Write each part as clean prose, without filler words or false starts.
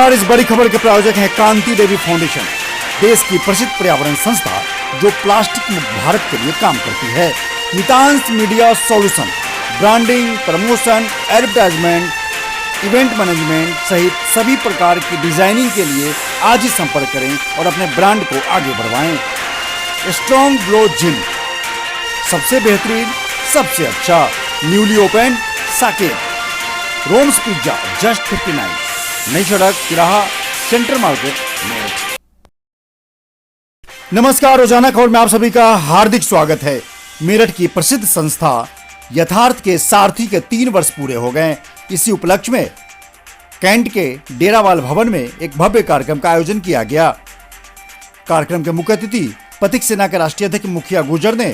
नमस्कार। इस बड़ी खबर के प्रायोजक हैं कांति देवी फाउंडेशन, देश की प्रसिद्ध पर्यावरण संस्था जो प्लास्टिक मुक्त भारत के लिए काम करती है। Nitansh media solution, branding, promotion, advertisement, event management सहित सभी प्रकार की डिजाइनिंग के लिए आज ही संपर्क करें और अपने ब्रांड को आगे बढ़वाएं। स्ट्रॉन्ग ग्लो जिम, सबसे बेहतरीन, सबसे अच्छा, newly open Saket, roams pizza just 59, नई सड़क तिराहा, सेंट्रल मार्केट, मेरठ। नमस्कार, रोजाना खबर में आप सभी का हार्दिक स्वागत है। मेरठ की प्रसिद्ध संस्था यथार्थ के सारथी के 3 वर्ष पूरे हो गए। इसी उपलक्ष्य में कैंट के डेरावाल भवन में एक भव्य कार्यक्रम का आयोजन किया गया। कार्यक्रम के मुख्य अतिथि पथिक सेना के राष्ट्रीय अध्यक्ष मुखिया गुर्जर ने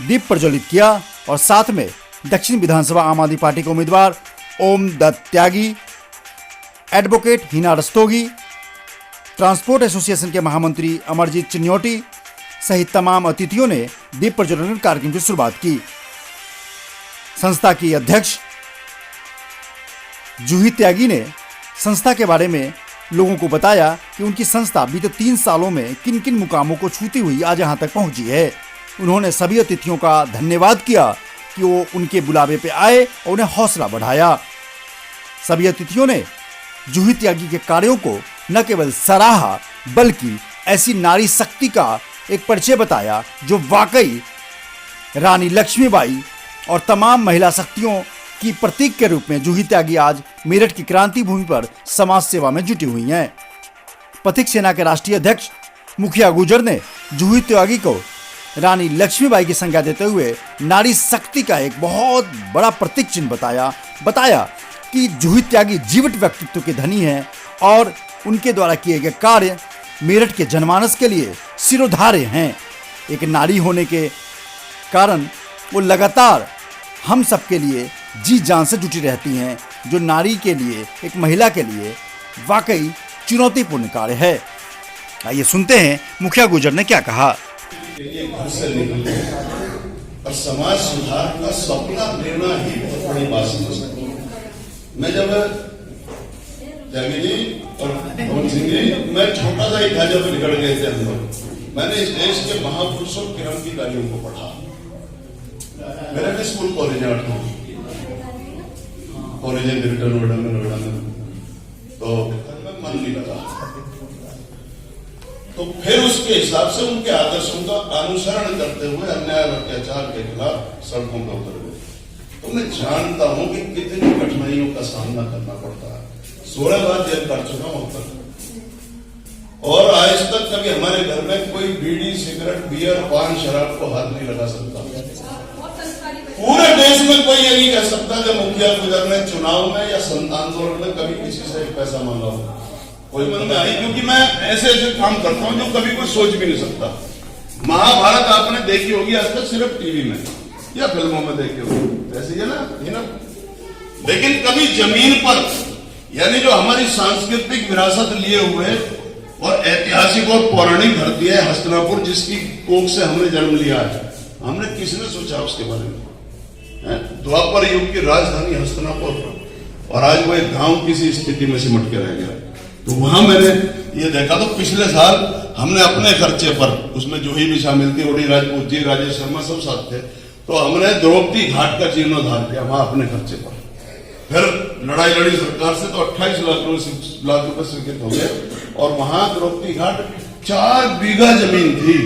दीप प्रज्वलित किया और साथ में दक्षिण विधानसभा आम आदमी पार्टी के उम्मीदवार Om Dutt Tyagi, advocate Hina Rastogi, transport association के महामंत्री अमरजीत चिन्योटी सहित तमाम अतिथियों ने दीप प्रज्वलन कार्यक्रम की शुरुआत की। संस्था की अध्यक्ष जूही त्यागी ने संस्था के बारे में लोगों को बताया कि उनकी संस्था बीते 3 सालों में किन किन मुकामों को छूती हुई आज यहां तक पहुंची है। उन्होंने सभी अतिथियों का धन्यवाद किया कि वो उनके बुलावे पे आए और उन्हें हौसला बढ़ाया। सभी अतिथियों ने जूही त्यागी के कार्यों को न केवल सराहा बल्कि ऐसी नारी शक्ति का एक परिचय बताया जो वाकई रानी लक्ष्मीबाई और तमाम महिला शक्तियों की प्रतीक के रूप में जूही त्यागी आज मेरठ की क्रांति भूमि पर समाज सेवा में जुटी हुई हैं। पथिक सेना के राष्ट्रीय अध्यक्ष मुखिया गुर्जर ने जूही त्यागी को रानी लक्ष्मीबाई की संज्ञा देते हुए नारी शक्ति का एक बहुत बड़ा प्रतीक चिन्ह बताया कि जूही त्यागी जीवित व्यक्तित्व के धनी हैं और उनके द्वारा किए गए कार्य मेरठ के जनमानस के लिए सिरोधार्य हैं। एक नारी होने के कारण वो लगातार हम सबके लिए जी जान से जुटी रहती हैं, जो नारी के लिए, एक महिला के लिए वाकई चुनौतीपूर्ण कार्य है। आइए सुनते हैं मुखिया गुर्जर ने क्या कहा। घर से निकलते और समाज सुधार का सपना लेना ही बहुत बड़ी बात समझता हूँ। मैं जब त्यागी जी और पवन सिंह जी, मैं छोटा सा ही था जब निकल गए थे हम लोग। मैंने इस देश के महापुरुषों क्रांतिकारियों को पढ़ा। मेरा भी स्कूल कॉलेज है, 8 कॉलेज है नोएडा में, तो मन नहीं लगा। तो फिर उसके हिसाब से उनके आदर्शों का अनुसरण करते हुए अन्याय और अत्याचार के खिलाफ सड़कों पर उतर गए। तो मैं जानता हूं कि कितनी कठिनाइयों का सामना करना पड़ता है। 16 बार जेल काट चुका हूं तक, और आज तक कभी हमारे घर में कोई बीड़ी, सिगरेट, बियर, पान, शराब को हाथ नहीं लगा सकता। पूरे देश में कोई ये नहीं कह सकता कि मुखिया गुर्जर ने चुनाव में या आंदोलन में कभी किसी से एक पैसा मांगा हो। कोई मन में आई, क्योंकि मैं ऐसे ऐसे काम करता हूं जो कभी कोई सोच भी नहीं सकता। महाभारत आपने देखी होगी आज तक सिर्फ टीवी में या फिल्मों में देखी होगी, ऐसे ही है ना। लेकिन कभी जमीन पर, यानी जो हमारी सांस्कृतिक विरासत लिए हुए और ऐतिहासिक और पौराणिक धरती है हस्तिनापुर, जिसकी कोख से हमने जन्म लिया है, हमने किसने सोचा उसके बारे में? द्वापर युग की राजधानी हस्तिनापुर, और आज वो एक गांव किसी स्थिति में सिमट के रह गया। तो वहां मैंने ये देखा। तो पिछले साल हमने अपने खर्चे पर, उसमें जूही भी शामिल थी, ओडी राजपूत जी, राजेश शर्मा सब साथ थे, तो हमने द्रौपदी घाट का जीर्णोद्धार किया वहां अपने खर्चे पर। फिर लड़ाई लड़ी सरकार से, तो 28 लाख रुपए स्वीकृत हो गए, और वहां द्रौपदी घाट 4 बीघा जमीन थी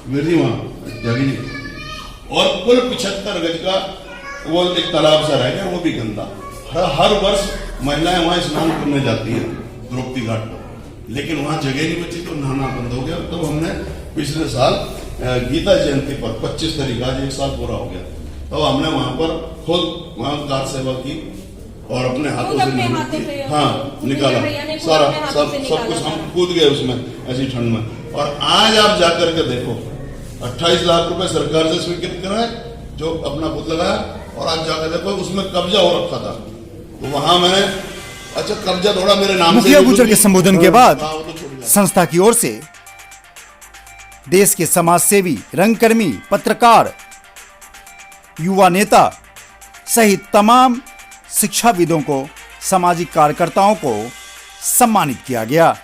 मेरी वहां जगह, और कुल 75 गज का वो एक तालाब सा रह गया, वो भी गंदा। हर वर्ष महिलाएं वहां स्नान करने जाती है द्रौपदी घाट पर, लेकिन वहां जगह नहीं बची तो नहाना बंद हो गया। तो हमने पिछले साल गीता जयंती पर 25 तारीख, आज 1 साल पूरा हो गया, तो हमने वहां पर खुद वहां कार सेवा की और अपने हाथों से निकाला सारा सब कुछ, हम कूद गए उसमें ऐसी ठंड में। और आज आप जाकर के देखो, 28 लाख रुपए सरकार से स्वीकृत करा है जो अपना खुद लगाया, और आज जाकर देखो उसमें कब्जा हो रखा था। तो वहां मैंने कब्जा थोड़ा मेरे नाम से। मुखिया गुर्जर के संबोधन के बाद संस्था की ओर से देश के समाज सेवी, रंगकर्मी, पत्रकार, युवा नेता सहित तमाम शिक्षाविदों को, सामाजिक कार्यकर्ताओं को सम्मानित किया गया।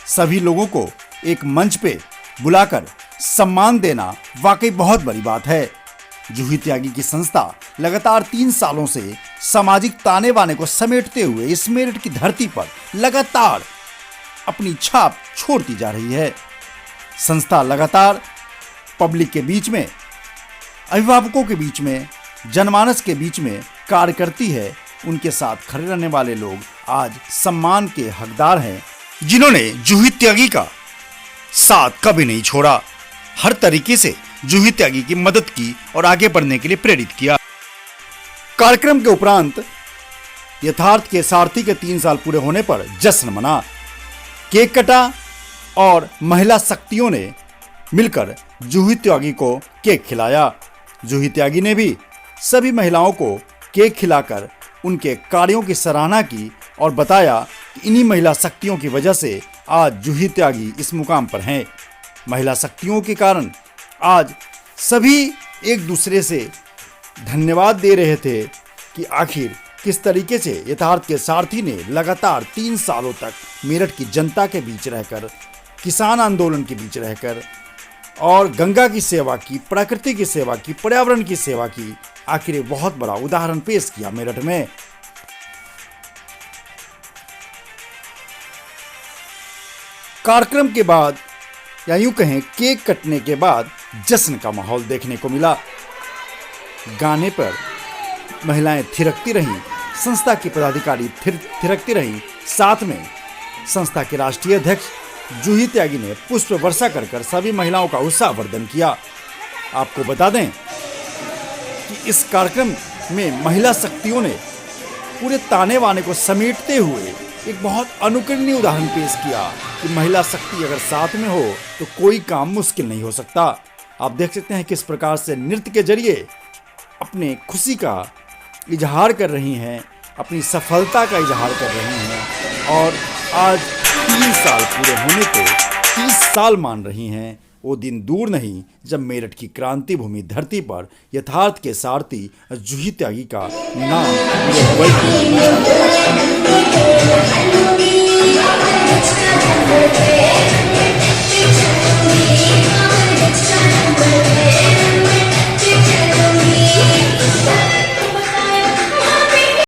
सभी लोगों को एक मंच पे बुलाकर सम्मान देना वाकई बहुत बड़ी बात है। जूही त्यागी की संस्था लगातार 3 सालों से सामाजिक ताने बाने को समेटते हुए इस मेरठ की धरती पर लगातार अपनी छाप छोड़ती जा रही है। संस्था लगातार पब्लिक के बीच में, अभिभावकों के बीच में, जनमानस के बीच में कार्य करती है। उनके साथ खड़े रहने वाले लोग आज सम्मान के हकदार हैं, जिन्होंने जूही त्यागी का साथ कभी नहीं छोड़ा। हर तरीके से जूही त्यागी की मदद की और आगे बढ़ने के लिए प्रेरित किया। कार्यक्रम के उपरांत यथार्थ के सारथी के 3 साल पूरे होने पर जश्न मना, केक कटा और महिला शक्तियों ने मिलकर जूही त्यागी को केक खिलाया। जूही त्यागी ने भी सभी महिलाओं को केक खिलाकर उनके कार्यों की सराहना की और बताया कि इन्हीं महिला शक्तियों की वजह से आज जूही त्यागी इस मुकाम पर हैं। महिला शक्तियों के कारण आज सभी एक दूसरे से धन्यवाद दे रहे थे कि आखिर किस तरीके से यथार्थ के सारथी ने लगातार 3 सालों तक मेरठ की जनता के बीच रहकर, किसान आंदोलन के बीच रहकर और गंगा की सेवा की, प्रकृति की सेवा की, पर्यावरण की सेवा की। आखिर बहुत बड़ा उदाहरण पेश किया मेरठ में। कार्यक्रम के बाद या यूं कहें केक कटने के बाद जश्न का माहौल देखने को मिला। गाने पर महिलाएं थिरकती रहीं, संस्था की पदाधिकारी थिरकती रहीं। साथ में संस्था के राष्ट्रीय अध्यक्ष जूही त्यागी ने पुष्प वर्षा कर सभी महिलाओं का उत्साहवर्धन किया। आपको बता दें कि इस कार्यक्रम में महिला शक्तियों ने पूरे ताने बाने को समेटते हुए एक बहुत अनुकरणीय उदाहरण पेश किया कि महिला शक्ति अगर साथ में हो तो कोई काम मुश्किल नहीं हो सकता। आप देख सकते हैं किस प्रकार से नृत्य के जरिए अपने खुशी का इजहार कर रही हैं, अपनी सफलता का इजहार कर रही हैं और आज 3 साल पूरे होने को 30 साल मान रही हैं। वो दिन दूर नहीं जब मेरठ की क्रांति भूमि धरती पर यथार्थ के सारथी जूही त्यागी का नाम